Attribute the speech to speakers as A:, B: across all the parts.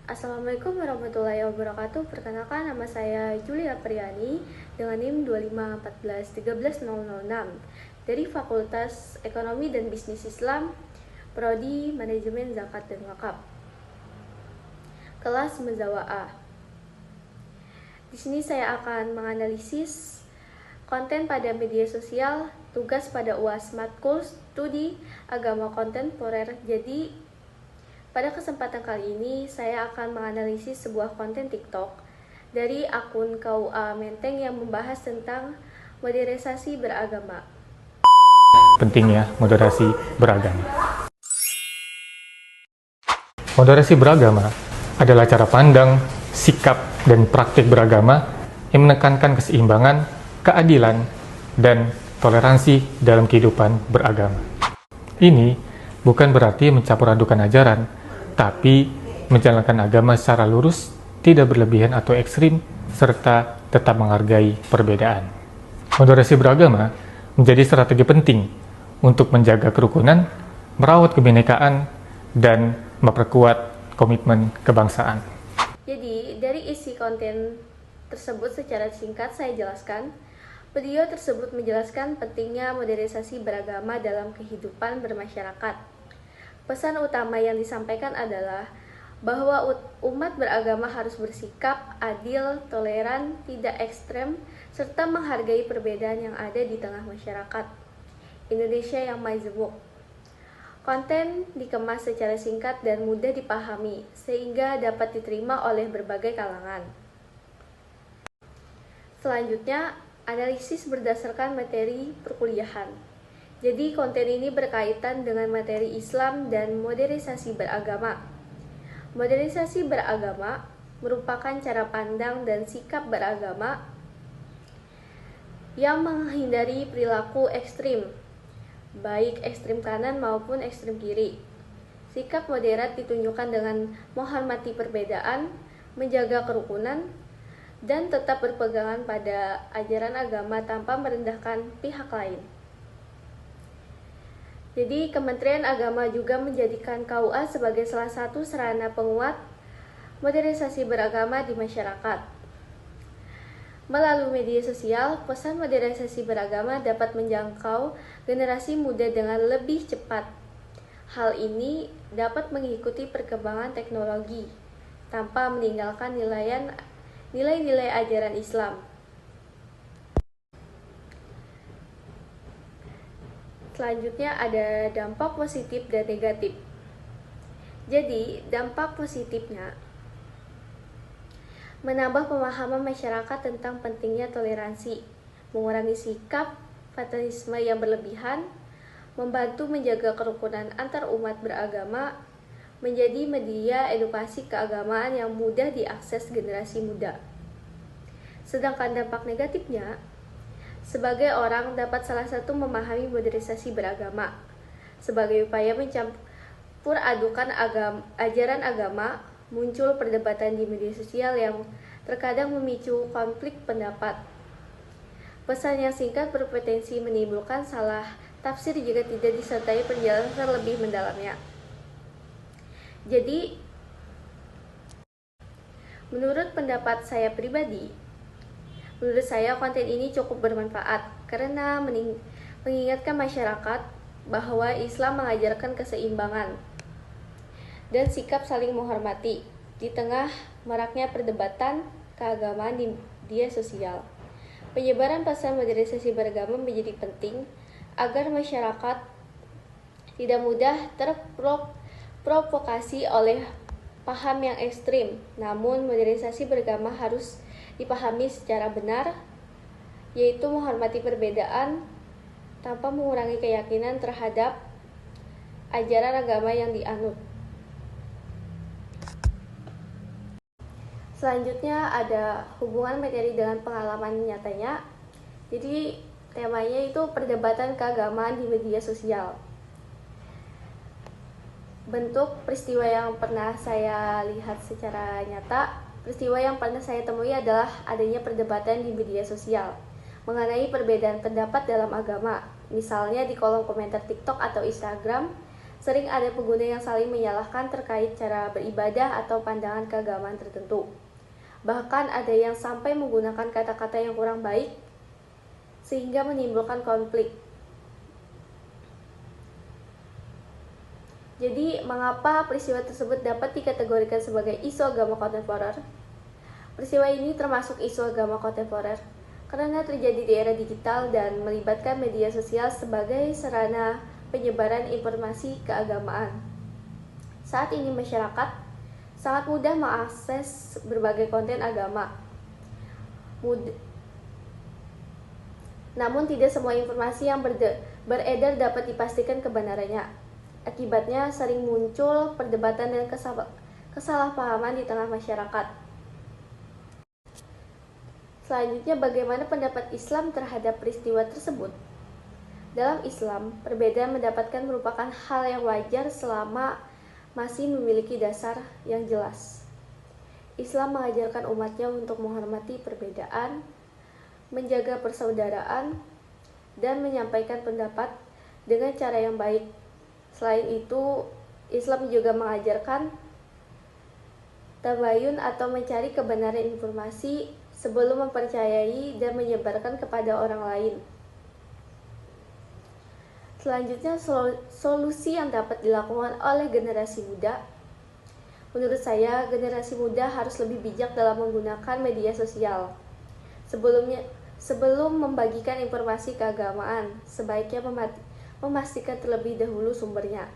A: Assalamualaikum warahmatullahi wabarakatuh. Perkenalkan, nama saya Julia Priani dengan NIM 25141306 dari Fakultas Ekonomi dan Bisnis Islam, Prodi Manajemen Zakat dan Wakaf. Kelas Muzawa'ah. Di sini saya akan menganalisis konten pada media sosial, tugas pada UAS Matkul Studi Agama Kontemporer. Jadi, pada kesempatan kali ini, saya akan menganalisis sebuah konten TikTok dari akun KUA Menteng yang membahas tentang modernisasi beragama.
B: Pentingnya moderasi beragama. Moderasi beragama adalah cara pandang, sikap, dan praktik beragama yang menekankan keseimbangan, keadilan, dan toleransi dalam kehidupan beragama. Ini bukan berarti mencampur adukan ajaran, tapi menjalankan agama secara lurus, tidak berlebihan atau ekstrim, serta tetap menghargai perbedaan. Moderasi beragama menjadi strategi penting untuk menjaga kerukunan, merawat kebinekaan, dan memperkuat komitmen kebangsaan.
A: Jadi, dari isi konten tersebut secara singkat saya jelaskan. Video tersebut menjelaskan pentingnya modernisasi beragama dalam kehidupan bermasyarakat. Pesan utama yang disampaikan adalah bahwa umat beragama harus bersikap adil, toleran, tidak ekstrem, serta menghargai perbedaan yang ada di tengah masyarakat Indonesia yang majemuk. Konten dikemas secara singkat dan mudah dipahami, sehingga dapat diterima oleh berbagai kalangan. Selanjutnya, analisis berdasarkan materi perkuliahan. Jadi, konten ini berkaitan dengan materi Islam dan modernisasi beragama. Modernisasi beragama merupakan cara pandang dan sikap beragama yang menghindari perilaku ekstrim, baik ekstrim kanan maupun ekstrim kiri. Sikap moderat ditunjukkan dengan menghormati perbedaan, menjaga kerukunan, dan tetap berpegangan pada ajaran agama tanpa merendahkan pihak lain. Jadi, Kementerian Agama juga menjadikan KUA sebagai salah satu sarana penguat modernisasi beragama di masyarakat. Melalui media sosial, pesan modernisasi beragama dapat menjangkau generasi muda dengan lebih cepat. Hal ini dapat mengikuti perkembangan teknologi tanpa meninggalkan nilai-nilai ajaran Islam. Selanjutnya ada dampak positif dan negatif. Jadi, dampak positifnya menambah pemahaman masyarakat tentang pentingnya toleransi, mengurangi sikap fatalisme yang berlebihan, membantu menjaga kerukunan antar umat beragama, menjadi media edukasi keagamaan yang mudah diakses generasi muda. Sedangkan dampak negatifnya, sebagai orang dapat salah satu memahami modernisasi beragama sebagai upaya mencampur adukan ajaran agama, muncul perdebatan di media sosial yang terkadang memicu konflik pendapat. Pesan yang singkat berpotensi menimbulkan salah tafsir jika tidak disertai penjelasan lebih mendalamnya. Jadi, menurut pendapat saya pribadi, menurut saya konten ini cukup bermanfaat karena mengingatkan masyarakat bahwa Islam mengajarkan keseimbangan dan sikap saling menghormati di tengah maraknya perdebatan keagamaan di media sosial. Penyebaran pesan modernisasi beragama menjadi penting agar masyarakat tidak mudah terprovokasi oleh paham yang ekstrim. Namun, modernisasi beragama harus dipahami secara benar, yaitu menghormati perbedaan tanpa mengurangi keyakinan terhadap ajaran agama yang dianut. Selanjutnya ada hubungan materi dengan pengalaman nyatanya. Jadi, temanya itu perdebatan keagamaan di media sosial. Bentuk peristiwa yang pernah saya lihat secara nyata, peristiwa yang pernah saya temui adalah adanya perdebatan di media sosial mengenai perbedaan pendapat dalam agama. Misalnya di kolom komentar TikTok atau Instagram, Sering ada pengguna yang saling menyalahkan terkait cara beribadah atau pandangan keagamaan tertentu. Bahkan ada yang sampai menggunakan kata-kata yang kurang baik sehingga menimbulkan konflik. Jadi, mengapa peristiwa tersebut dapat dikategorikan sebagai isu agama kontemporer? Peristiwa ini termasuk isu agama kontemporer karena terjadi di era digital dan melibatkan media sosial sebagai sarana penyebaran informasi keagamaan. Saat ini masyarakat sangat mudah mengakses berbagai konten agama. Namun tidak semua informasi yang beredar dapat dipastikan kebenarannya. Akibatnya sering muncul perdebatan dan kesalahpahaman di tengah masyarakat. Selanjutnya, bagaimana pendapat Islam terhadap peristiwa tersebut? Dalam Islam, perbedaan mendapatkan merupakan hal yang wajar selama masih memiliki dasar yang jelas. Islam mengajarkan umatnya untuk menghormati perbedaan, menjaga persaudaraan, dan menyampaikan pendapat dengan cara yang baik. Selain itu, Islam juga mengajarkan tabayun atau mencari kebenaran informasi sebelum mempercayai dan menyebarkan kepada orang lain. Selanjutnya, solusi yang dapat dilakukan oleh generasi muda. Menurut saya, generasi muda harus lebih bijak dalam menggunakan media sosial. Sebelum membagikan informasi keagamaan, sebaiknya memastikan terlebih dahulu sumbernya.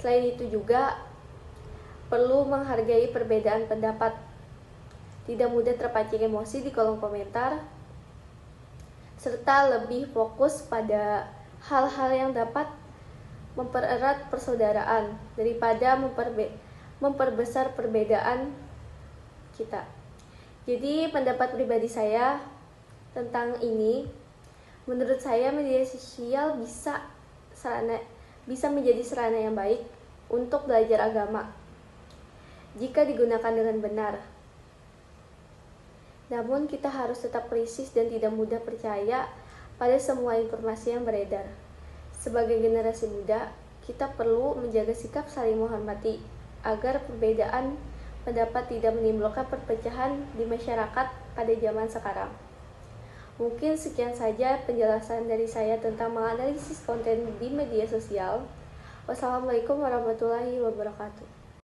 A: Selain itu juga perlu menghargai perbedaan pendapat. Tidak mudah terpancing emosi di kolom komentar, serta lebih fokus pada hal-hal yang dapat mempererat persaudaraan daripada memperbesar perbedaan kita. Jadi pendapat pribadi saya tentang ini, menurut saya media sosial bisa menjadi sarana yang baik untuk belajar agama jika digunakan dengan benar. Namun kita harus tetap kritis dan tidak mudah percaya pada semua informasi yang beredar. Sebagai generasi muda, kita perlu menjaga sikap saling menghormati agar perbedaan pendapat tidak menimbulkan perpecahan di masyarakat pada zaman sekarang. Mungkin sekian saja penjelasan dari saya tentang menganalisis konten di media sosial. Wassalamualaikum warahmatullahi wabarakatuh.